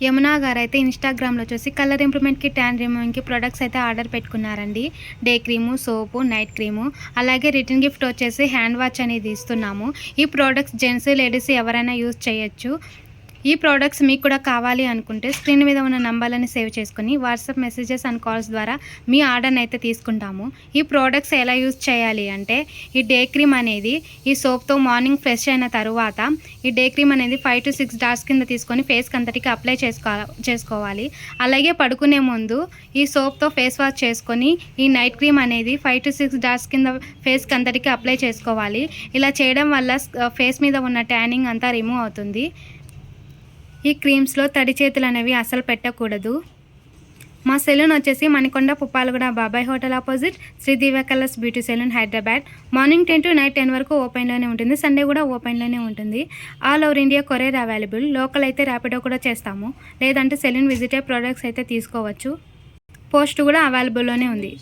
యమునా గారైతే ఇన్‌స్టాగ్రామ్‌లో చూసి colour ఇంప్రూవ్‌మెంట్‌కి, tan రిమూవింగ్‌కి products అయితే ఆర్డర్ పెట్టుకున్నారండి. డే క్రీము, సోపు, నైట్ క్రీము, అలాగే రిటర్న్ గిఫ్ట్ వచ్చేసి హ్యాండ్ వాచ్ అనేది ఇస్తున్నాము. ఈ ప్రొడక్ట్స్ జెంట్స్, లేడీస్ ఎవరైనా యూజ్ చేయొచ్చు. ఈ ప్రొడక్ట్స్ మీకు కూడా కావాలి అనుకుంటే స్క్రీన్ మీద ఉన్న నంబర్లని సేవ్ చేసుకొని వాట్సాప్ మెసేజెస్ అండ్ కాల్స్ ద్వారా మీ ఆర్డర్ని అయితే తీసుకుంటాము. ఈ ప్రొడక్ట్స్ ఎలా యూజ్ చేయాలి అంటే, ఈ డే క్రీమ్ అనేది ఈ సోప్తో మార్నింగ్ ఫ్రెష్ అయిన తరువాత ఈ డే క్రీమ్ అనేది 5-6 డాట్స్ కింద తీసుకొని ఫేస్కి అంతటికి అప్లై చేసుకోవాలి. అలాగే పడుకునే ముందు ఈ సోప్తో ఫేస్ వాష్ చేసుకొని ఈ నైట్ క్రీమ్ అనేది 5-6 డాట్స్ కింద ఫేస్కి అంతటికి అప్లై చేసుకోవాలి. ఇలా చేయడం వల్ల ఫేస్ మీద ఉన్న ట్యానింగ్ అంతా రిమూవ్ అవుతుంది. ఈ క్రీమ్స్లో తడి చేతులు అనేవి అసలు పెట్టకూడదు. మా సెలూన్ వచ్చేసి Manikonda, Puppalaguda, Babai hotel opposite, Sri Divya colours beauty salon, Hyderabad. Morning 10 to night 10 వరకు ఓపెన్లోనే ఉంటుంది. సండే కూడా ఓపెన్లోనే ఉంటుంది. All over India courier available. Local అయితే ర్యాపిడో కూడా చేస్తాము. లేదంటే సెలూన్ విజిటే ప్రొడక్ట్స్ అయితే తీసుకోవచ్చు. పోస్ట్ కూడా అవైలబుల్లోనే ఉంది.